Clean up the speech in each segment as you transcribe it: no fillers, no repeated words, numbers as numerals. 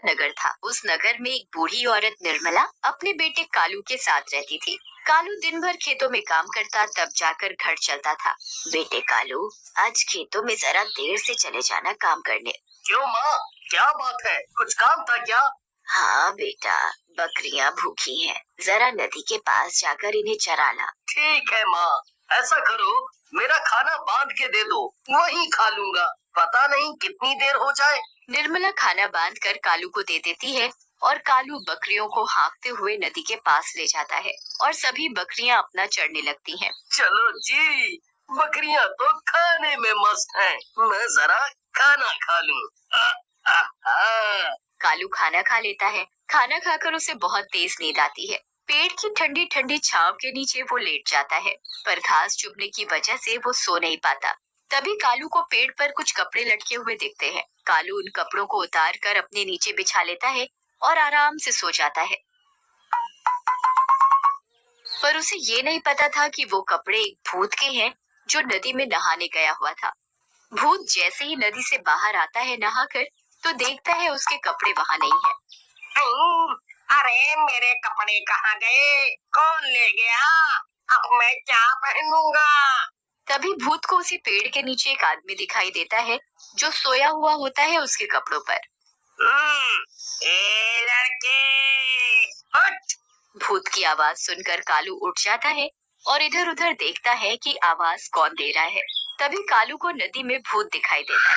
नगर था। उस नगर में एक बूढ़ी औरत निर्मला अपने बेटे कालू के साथ रहती थी। कालू दिन भर खेतों में काम करता, तब जाकर घर चलता था। बेटे कालू, आज खेतों में जरा देर से चले जाना काम करने। क्यों माँ, क्या बात है? कुछ काम था क्या? हाँ बेटा, बकरियां भूखी हैं, जरा नदी के पास जाकर इन्हें चरा ला। ठीक है माँ, ऐसा करो, मेरा खाना बांध के दे दो, वहीं खा लूंगा। पता नहीं कितनी देर हो जाए। निर्मला खाना बांध कर कालू को दे देती है और कालू बकरियों को हाँकते हुए नदी के पास ले जाता है और सभी बकरियां अपना चढ़ने लगती हैं। चलो जी, बकरियां तो खाने में मस्त हैं। मैं जरा खाना खा लूं। कालू खाना खा लेता है। खाना खाकर उसे बहुत तेज नींद आती है। पेड़ की ठंडी ठंडी छांव के नीचे वो लेट जाता है, पर घास चुभने की वजह से वो सो नहीं पाता। तभी कालू को पेड़ पर कुछ कपड़े लटके हुए दिखते हैं। कालू उन कपड़ों को उतार कर अपने नीचे बिछा लेता है और आराम से सो जाता है। पर उसे ये नहीं पता था कि वो कपड़े एक भूत के हैं जो नदी में नहाने गया हुआ था। भूत जैसे ही नदी से बाहर आता है नहाकर, तो देखता है उसके कपड़े वहाँ नहीं है। अरे मेरे कपड़े कहाँ गए? कौन ले गया? अब मैं क्या पहनूंगा? तभी भूत को उसी पेड़ के नीचे एक आदमी दिखाई देता है जो सोया हुआ होता है उसके कपड़ों पर। ए लड़के, उठ! भूत की आवाज सुनकर कालू उठ जाता है और इधर उधर देखता है कि आवाज कौन दे रहा है। तभी कालू को नदी में भूत दिखाई देता है।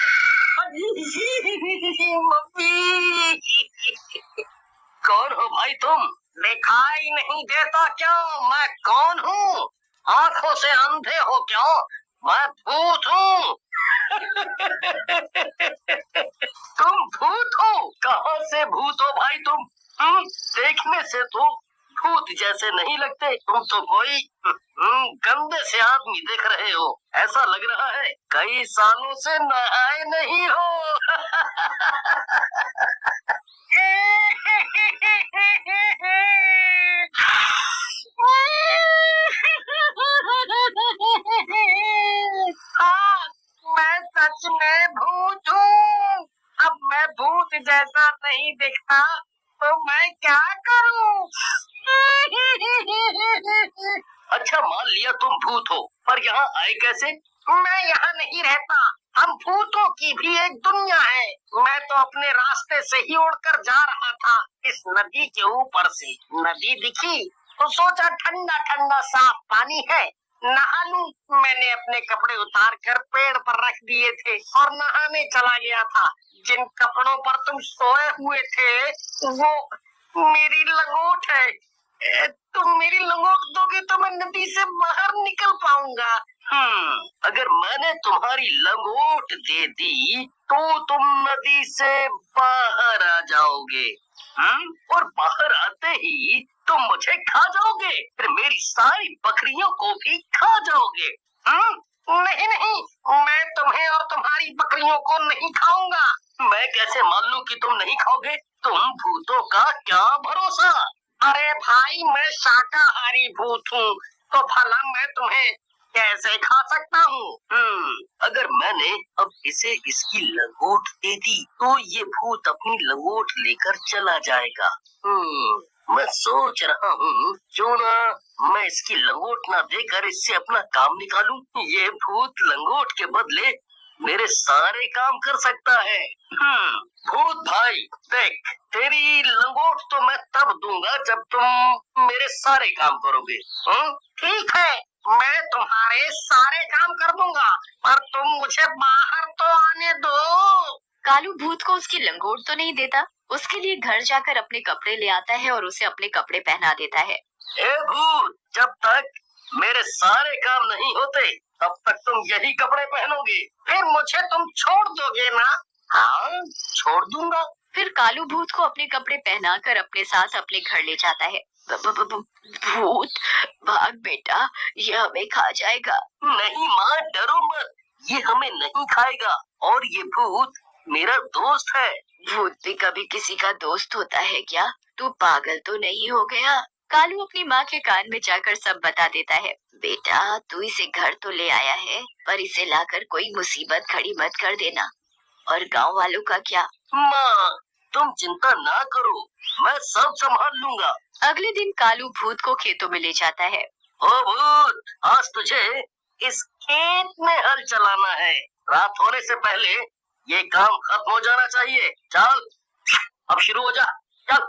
कौन हो भाई तुम? दिखाई नहीं देता क्या मैं कौन हूँ? आंखों से अंधे हो क्या? मैं भूत हूँ। तुम भूत हो? कहाँ से भूत हो भाई तुम? देखने से तो भूत जैसे नहीं लगते। तुम तो कोई गंदे से आदमी दिख रहे हो। ऐसा लग रहा है कई सालों से नहाए नहीं हो। हाँ, मैं सच में भूत हूँ। अब मैं भूत जैसा नहीं दिखता तो मैं क्या करूँ? अच्छा, मान लिया तुम भूत हो, पर यहाँ आए कैसे? मैं यहाँ नहीं रहता। हम भूतों की भी एक दुनिया है। मैं तो अपने रास्ते से ही उड़कर जा रहा था इस नदी के ऊपर से। नदी दिखी तो सोचा ठंडा ठंडा साफ पानी है, नहा लूं। मैंने अपने कपड़े उतार कर पेड़ पर रख दिए थे और नहाने चला गया था। जिन कपड़ों पर तुम सोए हुए थे वो मेरी लंगोट है। तुम मेरी लंगोट दोगे तो मैं नदी से बाहर निकल पाऊंगा। अगर मैंने तुम्हारी लंगोट दे दी तो तुम नदी से बाहर आ जाओगे। और बाहर आते ही तुम मुझे खा जाओगे, फिर मेरी सारी बकरियों को भी खा जाओगे। नहीं नहीं, मैं तुम्हें और तुम्हारी बकरियों को नहीं खाऊंगा। मैं कैसे मान लूं कि तुम नहीं खाओगे? तुम भूतों का क्या भरोसा? अरे भाई, मैं शाकाहारी भूत हूँ, तो भला मैं तुम्हें कैसे खा सकता हूँ? अगर मैंने अब इसे इसकी लंगोट दे दी तो ये भूत अपनी लंगोट लेकर चला जाएगा। मैं सोच रहा हूँ क्यों ना मैं इसकी लंगोट ना देकर इससे अपना काम निकालूं। ये भूत लंगोट के बदले मेरे सारे काम कर सकता है। भूत भाई देख, तेरी लंगोट तो मैं तब दूंगा जब तुम मेरे सारे काम करोगे। ठीक है, मैं तुम्हारे सारे काम कर दूंगा, पर तुम मुझे बाहर तो आने दो। कालू भूत को उसकी लंगोट तो नहीं देता, उसके लिए घर जाकर अपने कपड़े ले आता है और उसे अपने कपड़े पहना देता है। ए भूत, जब तक मेरे सारे काम नहीं होते तब तक तुम यही कपड़े पहनोगे। फिर मुझे तुम छोड़ दोगे ना? हाँ, छोड़ दूंगा। फिर कालू भूत को अपने कपड़े पहनाकर अपने साथ अपने घर ले जाता है। भूत, भाग बेटा, ये हमें खा जाएगा। नहीं माँ, डरो मत, ये हमें नहीं खाएगा और ये भूत मेरा दोस्त है। भूत भी कभी किसी का दोस्त होता है क्या? तू पागल तो नहीं हो गया? कालू अपनी माँ के कान में जाकर सब बता देता है। बेटा, तू इसे घर तो ले आया है, पर इसे लाकर कोई मुसीबत खड़ी मत कर देना। और गांव वालों का क्या? माँ, तुम चिंता ना करो, मैं सब संभाल लूंगा। अगले दिन कालू भूत को खेतों में ले जाता है। ओ भूत, आज तुझे इस खेत में हल चलाना है। रात होने से पहले ये काम खत्म हो जाना चाहिए। चल, अब शुरू हो जा। चल।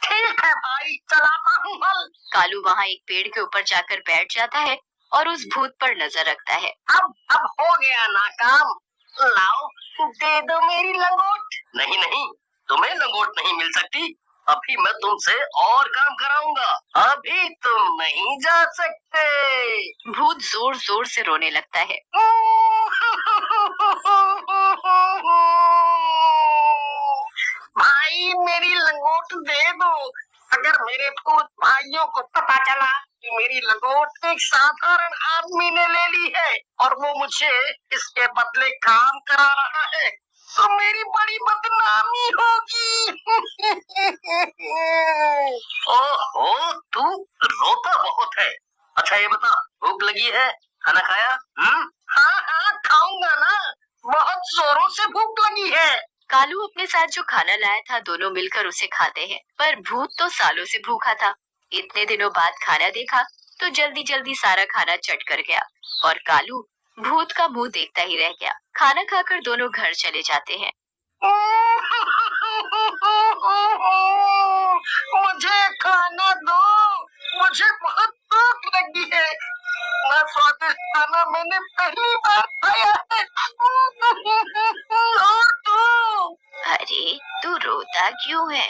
ठीक है भाई, चलाता हूँ हल। कालू वहाँ एक पेड़ के ऊपर जाकर बैठ जाता है और उस भूत पर नजर रखता है। अब हो गया ना काम। लाओ, दे दो मेरी लंगोट। नहीं नहीं, तुम्हें लंगोट नहीं मिल सकती। अभी मैं तुमसे और काम कराऊंगा। अभी तुम नहीं जा सकते। भूत जोर जोर से रोने लगता है। भाई मेरी लंगोट दे दो। अगर मेरे भूत भाइयों को पता चला कि मेरी लंगोट एक साधारण आदमी ने ले ली है और वो मुझे इसके बदले काम करा रहा है, तो मेरी बड़ी बदनामी होगी। ओहो, तू रोता बहुत है। अच्छा ये बता, भूख लगी है? खाना खाया? हाँ हाँ, खाऊंगा ना। बहुत जोरों से भूख लगी है। कालू अपने साथ जो खाना लाया था दोनों मिलकर उसे खाते हैं, पर भूत तो सालों से भूखा था। इतने दिनों बाद खाना देखा तो जल्दी जल्दी सारा खाना चट कर गया और कालू भूत का मुंह देखता ही रह गया। खाना खाकर दोनों घर चले जाते हैं। मुझे खाना दो, मुझे बहुत भूख लगी है। इतना स्वादिष्ट खाना मैंने पहली बार खाया है। और तू? अरे तू रोता क्यों है?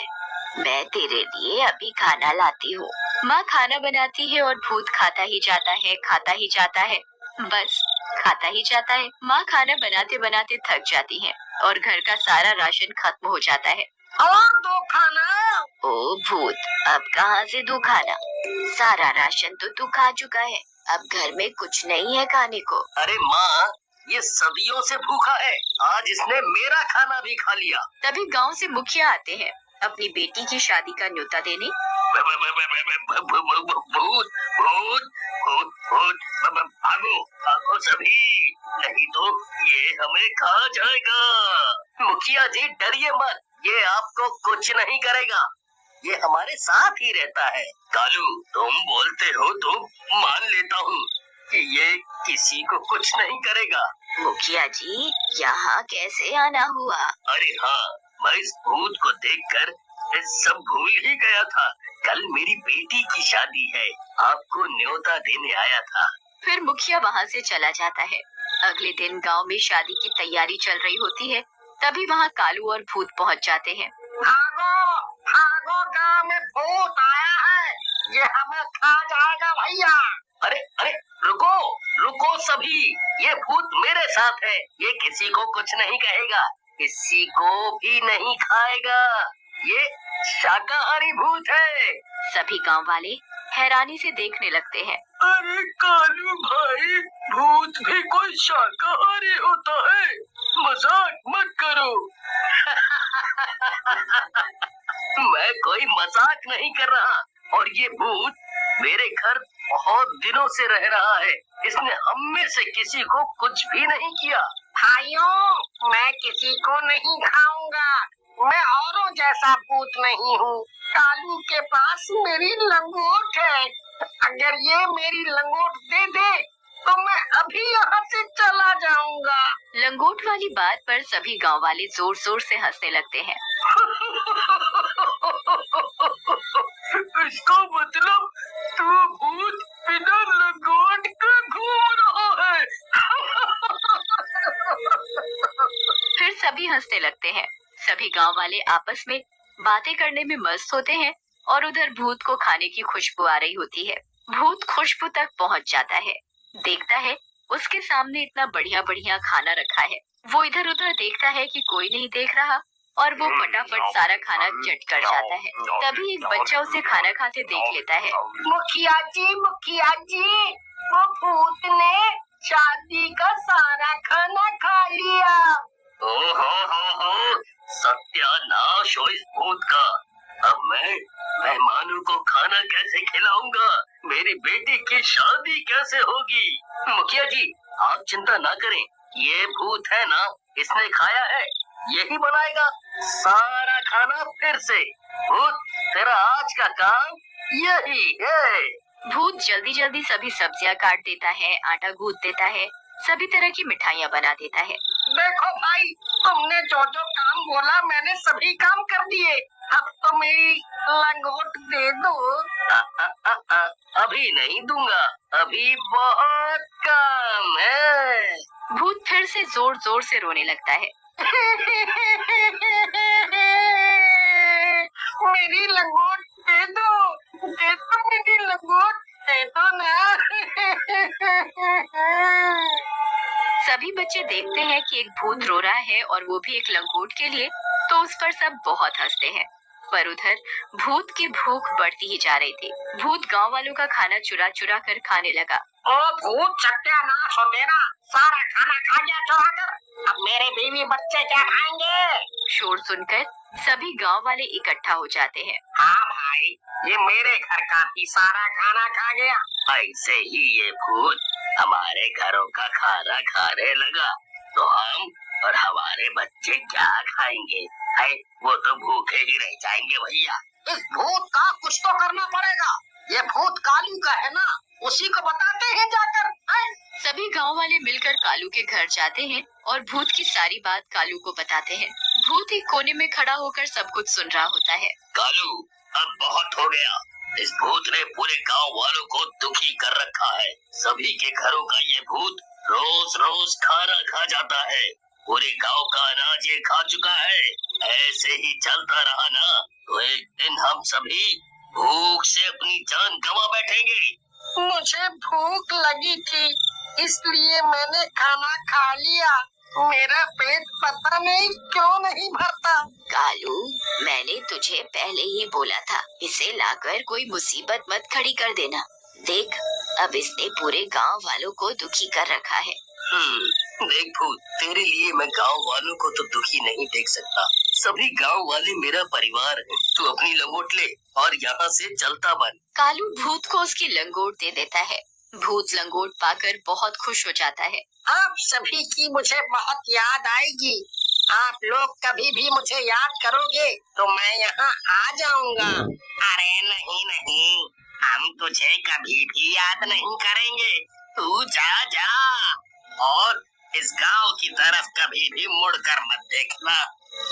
मैं तेरे लिए अभी खाना लाती हूँ। माँ खाना बनाती है और भूत खाता ही जाता है, खाता ही जाता है, बस खाता ही जाता है। माँ खाना बनाते बनाते थक जाती है और घर का सारा राशन खत्म हो जाता है। और दो खाना। ओ भूत, अब कहाँ से दूं खाना? सारा राशन तो तू खा चुका है, अब घर में कुछ नहीं है खाने को। अरे माँ, ये सदियों से भूखा है, आज इसने मेरा खाना भी खा लिया। तभी गांव से मुखिया आते हैं अपनी बेटी की शादी का न्योता देने। भूत भूत भूत भूत, भागो भागो सभी, नहीं तो ये हमें खा जाएगा। मुखिया जी डरिए मत, ये आपको कुछ नहीं करेगा, ये हमारे साथ ही रहता है। कालू, तुम बोलते हो तो मान लेता हूँ कि ये किसी को कुछ नहीं करेगा। मुखिया जी, यहाँ कैसे आना हुआ? अरे हाँ, मैं इस भूत को देखकर सब भूल ही गया था। कल मेरी बेटी की शादी है, आपको न्योता देने आया था। फिर मुखिया वहाँ से चला जाता है। अगले दिन गांव में शादी की तैयारी चल रही होती है, तभी वहाँ कालू और भूत पहुँच जाते हैं। भागो भागो, गांव में भूत आया है, ये हमें खा जाएगा भैया। अरे अरे, रुको रुको सभी, ये भूत मेरे साथ है, ये किसी को कुछ नहीं कहेगा, किसी को भी नहीं खाएगा, ये शाकाहारी भूत है। सभी गांव वाले हैरानी से देखने लगते हैं। अरे कालू भाई, भूत भी कोई शाकाहारी होता है? मजाक मत करो। मैं कोई मजाक नहीं कर रहा, और ये भूत मेरे घर बहुत दिनों से रह रहा है, इसने हम में से किसी को कुछ भी नहीं किया। भाइयों, मैं किसी को नहीं खाऊंगा, मैं औरों जैसा भूत नहीं हूँ। कालू के पास मेरी लंगोट है, अगर ये मेरी लंगोट दे दे तो मैं अभी यहाँ से चला जाऊंगा। लंगोट वाली बात पर सभी गांव वाले जोर जोर से हंसने लगते हैं। इसका मतलब तू भूत बिना लंगोट के घूम रहा है। फिर सभी हंसने लगते हैं। सभी गांव वाले आपस में बातें करने में मस्त होते हैं और उधर भूत को खाने की खुशबू आ रही होती है। भूत खुशबू तक पहुंच जाता है, देखता है उसके सामने इतना बढ़िया बढ़िया खाना रखा है। वो इधर उधर देखता है कि कोई नहीं देख रहा और वो फटाफट सारा खाना चट कर जाता है। तभी एक बच्चा उसे खाना खाते देख लेता है। मुखिया जी, वो भूत ने शादी का सारा खाना खा लिया। ओहो, सत्यानाश हो इस भूत का। अब मैं मेहमानों को खाना कैसे खिलाऊंगा? मेरी बेटी की शादी कैसे होगी? मुखिया जी, आप चिंता ना करें, ये भूत है ना, इसने खाया है, यही बनाएगा सारा खाना फिर से। भूत, तेरा आज का काम यही है। भूत जल्दी जल्दी सभी सब्जियां काट देता है, आटा गूंथ देता है, सभी तरह की मिठाइयाँ बना देता है। देखो भाई, तुमने जो जो काम बोला मैंने सभी काम कर दिए। अब तो मेरी लंगोट दे दो। अभी नहीं दूंगा, अभी बहुत काम है। भूत फिर से जोर जोर से रोने लगता है। मेरी लंगोट दे दो, दे दो मेरी लंगोट, दे दो ना। सभी बच्चे देखते हैं कि एक भूत रो रहा है और वो भी एक लंगोट के लिए, तो उस पर सब बहुत हंसते हैं। पर उधर भूत की भूख बढ़ती ही जा रही थी। भूत गांव वालों का खाना चुरा चुरा कर खाने लगा। ओ भूत, सत्यानाश हो तेरा, सारा खाना खा गया चुरा कर। अब मेरे बीवी बच्चे क्या खाएंगे? शोर सुनकर सभी गांव वाले इकट्ठा हो जाते हैं। हाँ भाई, ये मेरे घर का भी सारा खाना खा गया। ऐसे ही ये भूत हमारे घरों का खाना खाने लगा तो हम और हमारे बच्चे क्या खाएंगे? है, वो तो भूखे ही रह जाएंगे भैया। इस भूत का कुछ तो करना पड़ेगा। ये भूत कालू का है ना, उसी को बताते हैं जाकर। है? सभी गांव वाले मिलकर कालू के घर जाते हैं और भूत की सारी बात कालू को बताते हैं। भूत एक कोने में खड़ा होकर सब कुछ सुन रहा होता है। कालू, अब बहुत हो गया। इस भूत ने पूरे गांव वालों को दुखी कर रखा है। सभी के घरों का ये भूत रोज रोज खाना खा जाता है। पूरे गांव का अनाज ये खा चुका है। ऐसे ही चलता रहा ना तो एक दिन हम सभी भूख से अपनी जान गंवा बैठेंगे। मुझे भूख लगी थी, इसलिए मैंने खाना खा लिया। मेरा पेट पता नहीं क्यों नहीं भरता। कालू, मैंने तुझे पहले ही बोला था, इसे लाकर कोई मुसीबत मत खड़ी कर देना। देख, अब इसने पूरे गांव वालों को दुखी कर रखा है। देख भूत, तेरे लिए मैं गांव वालों को तो दुखी नहीं देख सकता। सभी गांव वाले मेरा परिवार है। तू अपनी लंगोट ले और यहाँ से चलता बन। कालू भूत को उसकी लंगोट दे देता है। भूत लंगोट पाकर बहुत खुश हो जाता है। आप सभी की मुझे बहुत याद आएगी। आप लोग कभी भी मुझे याद करोगे तो मैं यहाँ आ जाऊंगा। अरे नहीं नहीं, हम तुझे कभी भी याद नहीं करेंगे। तू जा जा और इस गांव की तरफ कभी भी मुड़कर मत देखना।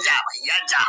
जा भैया जा।